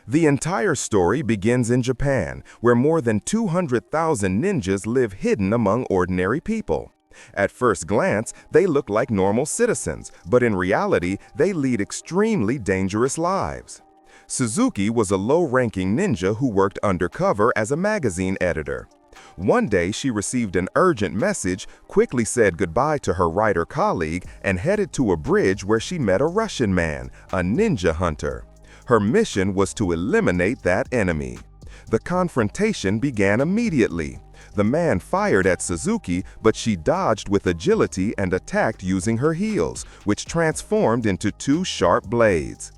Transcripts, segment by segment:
The entire story begins in Japan, where more than 200,000 ninjas live hidden among ordinary people. At first glance, they look like normal citizens, but in reality, they lead extremely dangerous lives. Suzuki was a low-ranking ninja who worked undercover as a magazine editor. One day, she received an urgent message, quickly said goodbye to her writer colleague, and headed to a bridge where she met a Russian man, a ninja hunter. Her mission was to eliminate that enemy. The confrontation began immediately. The man fired at Suzuki, but she dodged with agility and attacked using her heels, which transformed into two sharp blades.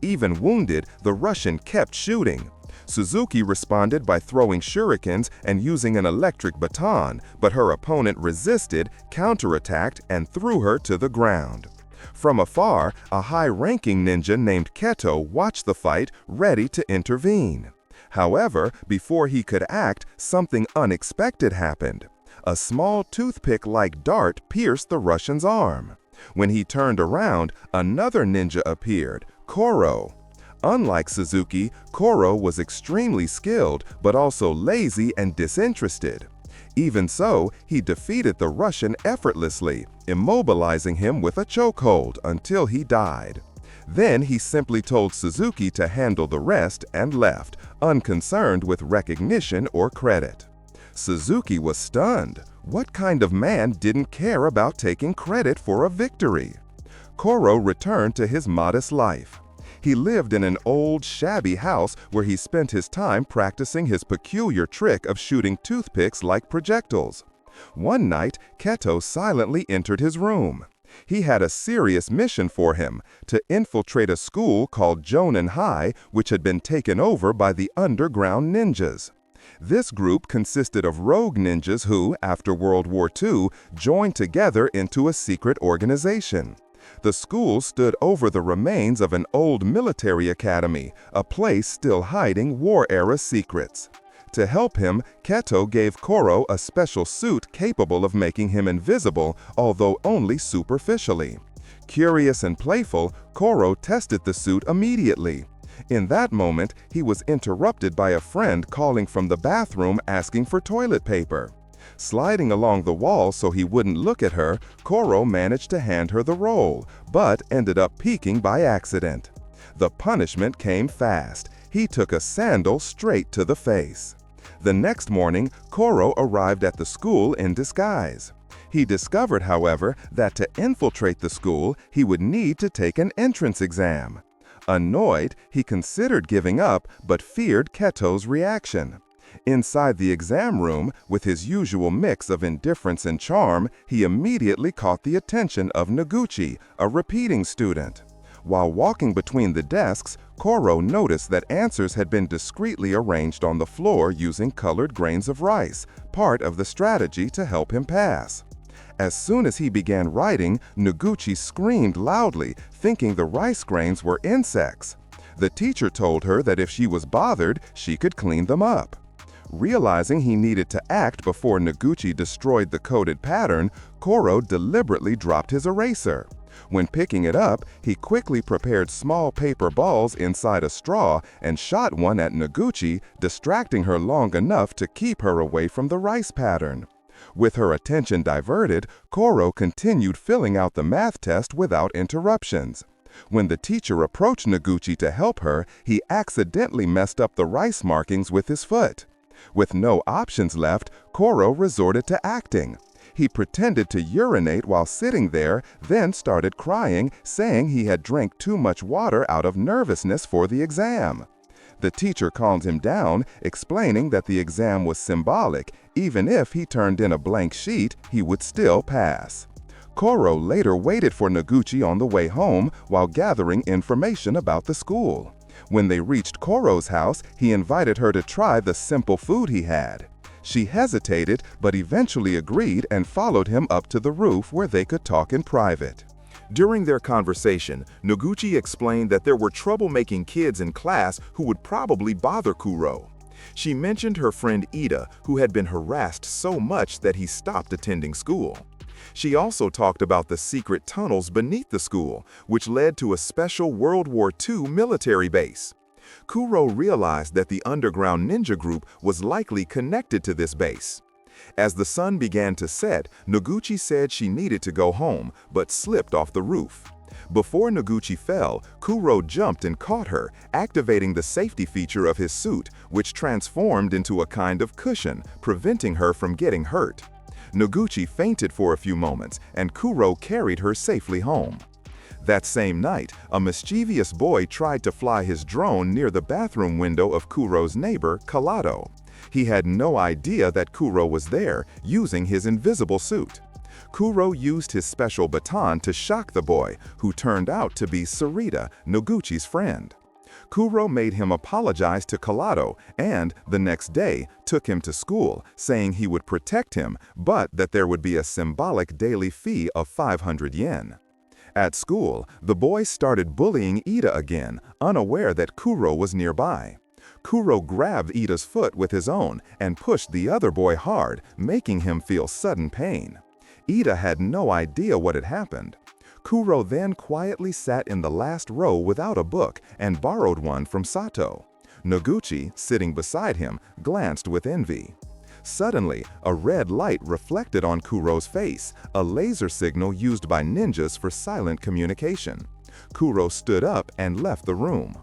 Even wounded, the Russian kept shooting. Suzuki responded by throwing shurikens and using an electric baton, but her opponent resisted, counterattacked, and threw her to the ground. From afar, a high-ranking ninja named Keto watched the fight, ready to intervene. However, before he could act, something unexpected happened. A small toothpick-like dart pierced the Russian's arm. When he turned around, another ninja appeared, Koro. Unlike Suzuki, Koro was extremely skilled, but also lazy and disinterested. Even so, he defeated the Russian effortlessly, immobilizing him with a chokehold until he died. Then he simply told Suzuki to handle the rest and left, unconcerned with recognition or credit. Suzuki was stunned. What kind of man didn't care about taking credit for a victory? Koro returned to his modest life. He lived in an old, shabby house where he spent his time practicing his peculiar trick of shooting toothpicks like projectiles. One night, Keto silently entered his room. He had a serious mission for him, to infiltrate a school called Jonin High, which had been taken over by the underground ninjas. This group consisted of rogue ninjas who, after World War II, joined together into a secret organization. The school stood over the remains of an old military academy, a place still hiding war-era secrets. To help him, Keto gave Koro a special suit capable of making him invisible, although only superficially. Curious and playful, Koro tested the suit immediately. In that moment, he was interrupted by a friend calling from the bathroom asking for toilet paper. Sliding along the wall so he wouldn't look at her, Koro managed to hand her the roll, but ended up peeking by accident. The punishment came fast. He took a sandal straight to the face. The next morning, Koro arrived at the school in disguise. He discovered, however, that to infiltrate the school, he would need to take an entrance exam. Annoyed, he considered giving up, but feared Keto's reaction. Inside the exam room, with his usual mix of indifference and charm, he immediately caught the attention of Noguchi, a repeating student. While walking between the desks, Koro noticed that answers had been discreetly arranged on the floor using colored grains of rice, part of the strategy to help him pass. As soon as he began writing, Noguchi screamed loudly, thinking the rice grains were insects. The teacher told her that if she was bothered, she could clean them up. Realizing he needed to act before Noguchi destroyed the coded pattern, Koro deliberately dropped his eraser. When picking it up, he quickly prepared small paper balls inside a straw and shot one at Noguchi, distracting her long enough to keep her away from the rice pattern. With her attention diverted, Koro continued filling out the math test without interruptions. When the teacher approached Noguchi to help her, he accidentally messed up the rice markings with his foot. With no options left, Koro resorted to acting. He pretended to urinate while sitting there, then started crying, saying he had drank too much water out of nervousness for the exam. The teacher calmed him down, explaining that the exam was symbolic. Even if he turned in a blank sheet, he would still pass. Koro later waited for Noguchi on the way home while gathering information about the school. When they reached Koro's house, he invited her to try the simple food he had. She hesitated, but eventually agreed and followed him up to the roof where they could talk in private. During their conversation, Noguchi explained that there were troublemaking kids in class who would probably bother Kuro. She mentioned her friend Ida, who had been harassed so much that he stopped attending school. She also talked about the secret tunnels beneath the school, which led to a special World War II military base. Kuro realized that the underground ninja group was likely connected to this base. As the sun began to set, Noguchi said she needed to go home, but slipped off the roof. Before Noguchi fell, Kuro jumped and caught her, activating the safety feature of his suit, which transformed into a kind of cushion, preventing her from getting hurt. Noguchi fainted for a few moments, and Kuro carried her safely home. That same night, a mischievous boy tried to fly his drone near the bathroom window of Kuro's neighbor, Kalado. He had no idea that Kuro was there, using his invisible suit. Kuro used his special baton to shock the boy, who turned out to be Sarita, Noguchi's friend. Kuro made him apologize to Kalado and, the next day, took him to school, saying he would protect him, but that there would be a symbolic daily fee of 500 yen. At school, the boy started bullying Ida again, unaware that Kuro was nearby. Kuro grabbed Ida's foot with his own and pushed the other boy hard, making him feel sudden pain. Ida had no idea what had happened. Kuro then quietly sat in the last row without a book and borrowed one from Sato. Noguchi, sitting beside him, glanced with envy. Suddenly, a red light reflected on Kuro's face, a laser signal used by ninjas for silent communication. Kuro stood up and left the room.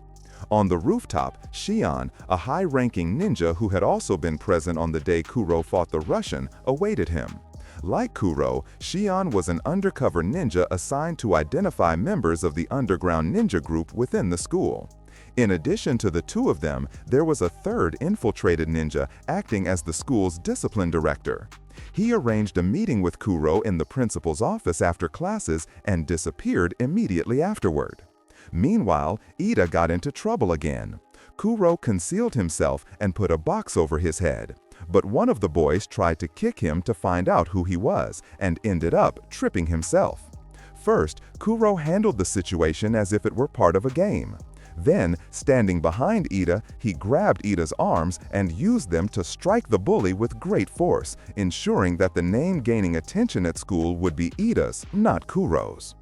On the rooftop, Shion, a high-ranking ninja who had also been present on the day Kuro fought the Russian, awaited him. Like Kuro, Shion was an undercover ninja assigned to identify members of the underground ninja group within the school. In addition to the two of them, there was a third infiltrated ninja acting as the school's discipline director. He arranged a meeting with Kuro in the principal's office after classes and disappeared immediately afterward. Meanwhile, Ida got into trouble again. Kuro concealed himself and put a box over his head. But one of the boys tried to kick him to find out who he was and ended up tripping himself. First, Kuro handled the situation as if it were part of a game. Then, standing behind Ida, he grabbed Ida's arms and used them to strike the bully with great force, ensuring that the name gaining attention at school would be Ida's, not Kuro's.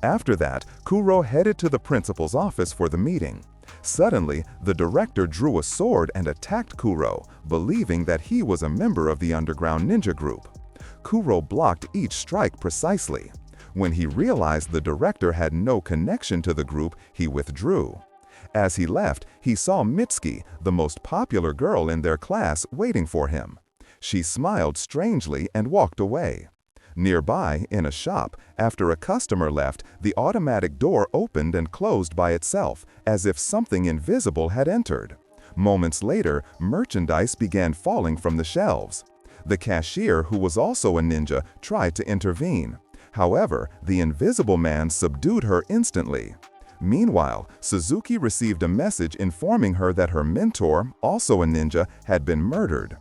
After that, Kuro headed to the principal's office for the meeting. Suddenly, the director drew a sword and attacked Kuro, believing that he was a member of the underground ninja group. Kuro blocked each strike precisely. When he realized the director had no connection to the group, he withdrew. As he left, he saw Mitsuki, the most popular girl in their class, waiting for him. She smiled strangely and walked away. Nearby, in a shop, after a customer left, the automatic door opened and closed by itself, as if something invisible had entered. Moments later, merchandise began falling from the shelves. The cashier, who was also a ninja, tried to intervene. However, the invisible man subdued her instantly. Meanwhile, Suzuki received a message informing her that her mentor, also a ninja, had been murdered.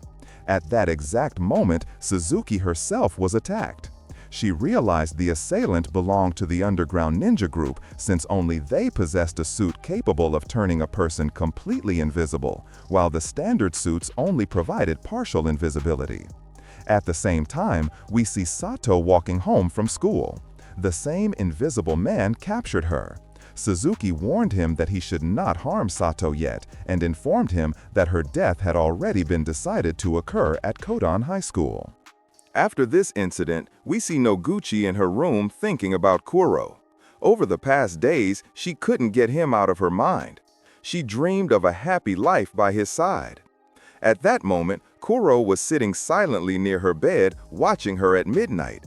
At that exact moment, Suzuki herself was attacked. She realized the assailant belonged to the underground ninja group since only they possessed a suit capable of turning a person completely invisible, while the standard suits only provided partial invisibility. At the same time, we see Sato walking home from school. The same invisible man captured her. Suzuki warned him that he should not harm Sato yet and informed him that her death had already been decided to occur at Kodan High School. After this incident, we see Noguchi in her room thinking about Kuro. Over the past days, she couldn't get him out of her mind. She dreamed of a happy life by his side. At that moment, Kuro was sitting silently near her bed, watching her at midnight.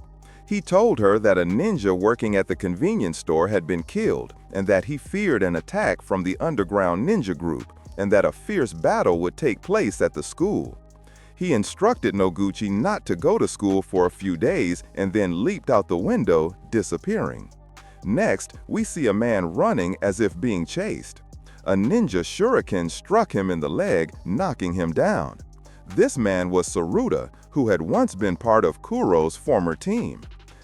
He told her that a ninja working at the convenience store had been killed and that he feared an attack from the underground ninja group and that a fierce battle would take place at the school. He instructed Noguchi not to go to school for a few days and then leaped out the window, disappearing. Next, we see a man running as if being chased. A ninja shuriken struck him in the leg, knocking him down. This man was Saruta, who had once been part of Kuro's former team.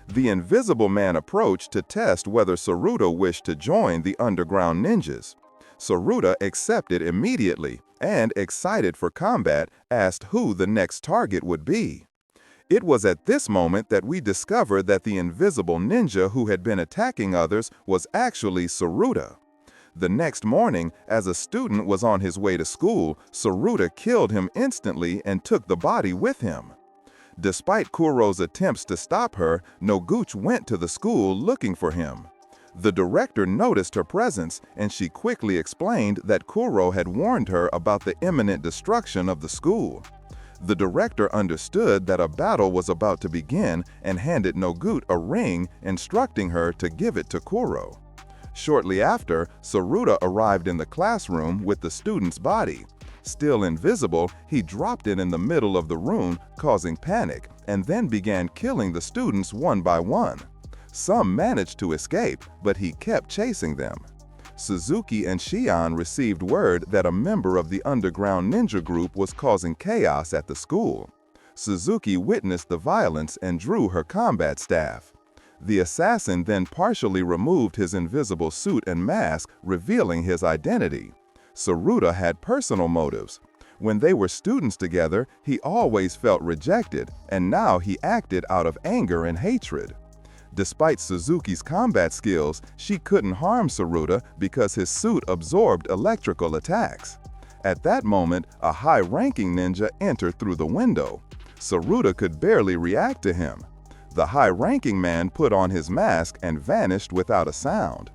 The Invisible Man approached to test whether Saruta wished to join the underground ninjas. Saruta accepted immediately and, excited for combat, asked who the next target would be. It was at this moment that we discovered that the invisible ninja who had been attacking others was actually Saruta. The next morning, as a student was on his way to school, Saruta killed him instantly and took the body with him. Despite Kuro's attempts to stop her, Noguchi went to the school looking for him. The director noticed her presence, and she quickly explained that Kuro had warned her about the imminent destruction of the school. The director understood that a battle was about to begin and handed Noguchi a ring, instructing her to give it to Kuro. Shortly after, Saruta arrived in the classroom with the student's body. Still invisible, he dropped it in the middle of the room, causing panic, and then began killing the students one by one. Some managed to escape, but he kept chasing them. Suzuki and Shion received word that a member of the underground ninja group was causing chaos at the school. Suzuki witnessed the violence and drew her combat staff. The assassin then partially removed his invisible suit and mask, revealing his identity. Saruta had personal motives. When they were students together, he always felt rejected, and now he acted out of anger and hatred. Despite Suzuki's combat skills, she couldn't harm Saruta because his suit absorbed electrical attacks. At that moment, a high-ranking ninja entered through the window. Saruta could barely react to him. The high-ranking man put on his mask and vanished without a sound.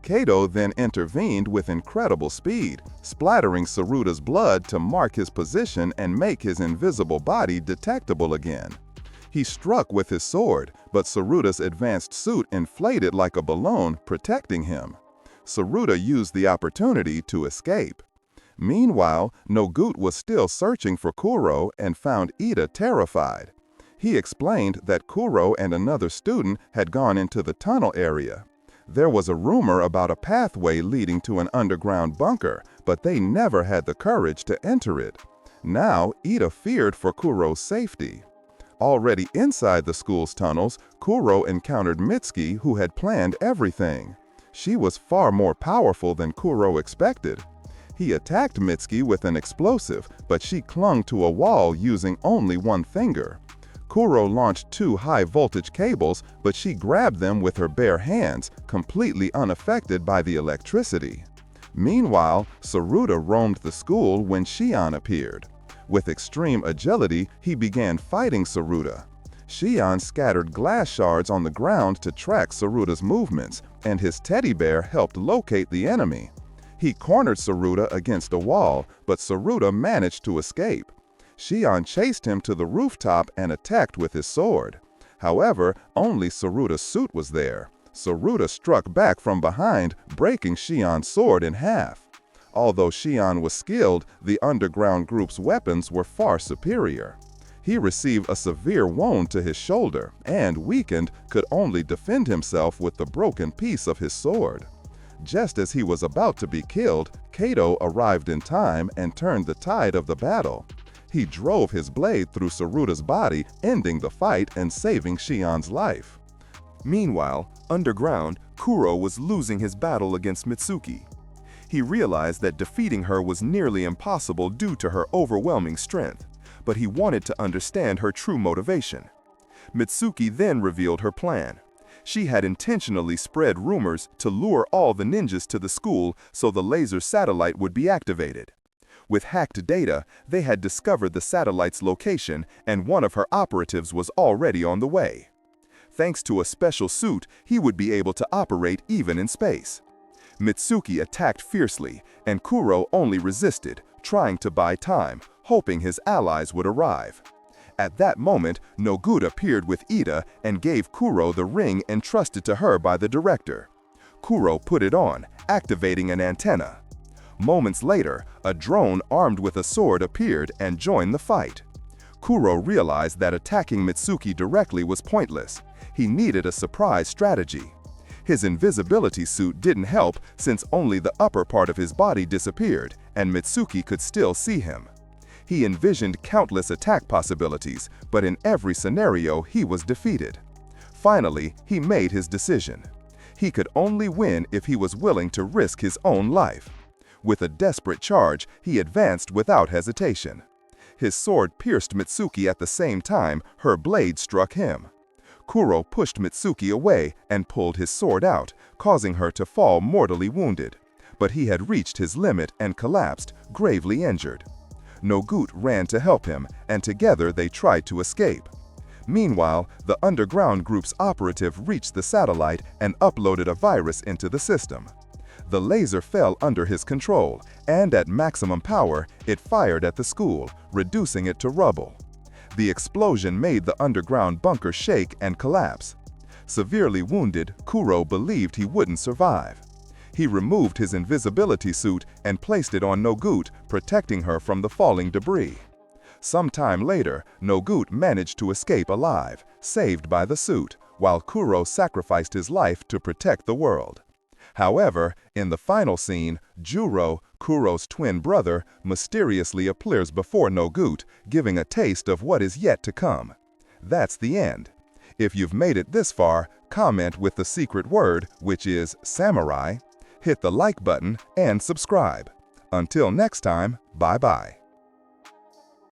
Kato then intervened with incredible speed, splattering Saruta's blood to mark his position and make his invisible body detectable again. He struck with his sword, but Saruta's advanced suit inflated like a balloon, protecting him. Saruta used the opportunity to escape. Meanwhile, Noguchi was still searching for Kuro and found Ida terrified. He explained that Kuro and another student had gone into the tunnel area. There was a rumor about a pathway leading to an underground bunker, but they never had the courage to enter it. Now, Ida feared for Kuro's safety. Already inside the school's tunnels, Kuro encountered Mitsuki, who had planned everything. She was far more powerful than Kuro expected. He attacked Mitsuki with an explosive, but she clung to a wall using only one finger. Kuro launched 2 high-voltage cables, but she grabbed them with her bare hands, completely unaffected by the electricity. Meanwhile, Saruta roamed the school when Shion appeared. With extreme agility, he began fighting Saruta. Shion scattered glass shards on the ground to track Saruta's movements, and his teddy bear helped locate the enemy. He cornered Saruta against a wall, but Saruta managed to escape. Shion chased him to the rooftop and attacked with his sword. However, only Saruta's suit was there. Saruta struck back from behind, breaking Shion's sword in half. Although Shion was skilled, the underground group's weapons were far superior. He received a severe wound to his shoulder and, weakened, could only defend himself with the broken piece of his sword. Just as he was about to be killed, Kato arrived in time and turned the tide of the battle. He drove his blade through Saruta's body, ending the fight and saving Shion's life. Meanwhile, underground, Kuro was losing his battle against Mitsuki. He realized that defeating her was nearly impossible due to her overwhelming strength, but he wanted to understand her true motivation. Mitsuki then revealed her plan. She had intentionally spread rumors to lure all the ninjas to the school so the laser satellite would be activated. With hacked data, they had discovered the satellite's location, and one of her operatives was already on the way. Thanks to a special suit, he would be able to operate even in space. Mitsuki attacked fiercely, and Kuro only resisted, trying to buy time, hoping his allies would arrive. At that moment, Noguchi appeared with Ida and gave Kuro the ring entrusted to her by the director. Kuro put it on, activating an antenna. Moments later, a drone armed with a sword appeared and joined the fight. Kuro realized that attacking Mitsuki directly was pointless. He needed a surprise strategy. His invisibility suit didn't help since only the upper part of his body disappeared, and Mitsuki could still see him. He envisioned countless attack possibilities, but in every scenario he was defeated. Finally, he made his decision. He could only win if he was willing to risk his own life. With a desperate charge, he advanced without hesitation. His sword pierced Mitsuki at the same time her blade struck him. Kuro pushed Mitsuki away and pulled his sword out, causing her to fall mortally wounded. but he had reached his limit and collapsed, gravely injured. Nogut ran to help him, and together they tried to escape. Meanwhile, the underground group's operative reached the satellite and uploaded a virus into the system. The laser fell under his control, and at maximum power, it fired at the school, reducing it to rubble. The explosion made the underground bunker shake and collapse. Severely wounded, Kuro believed he wouldn't survive. He removed his invisibility suit and placed it on Nogut, protecting her from the falling debris. Sometime later, Nogut managed to escape alive, saved by the suit, while Kuro sacrificed his life to protect the world. However, in the final scene, Juro, Kuro's twin brother, mysteriously appears before Nogut, giving a taste of what is yet to come. That's the end. If you've made it this far, comment with the secret word, which is samurai, hit the like button, and subscribe. Until next time, bye-bye.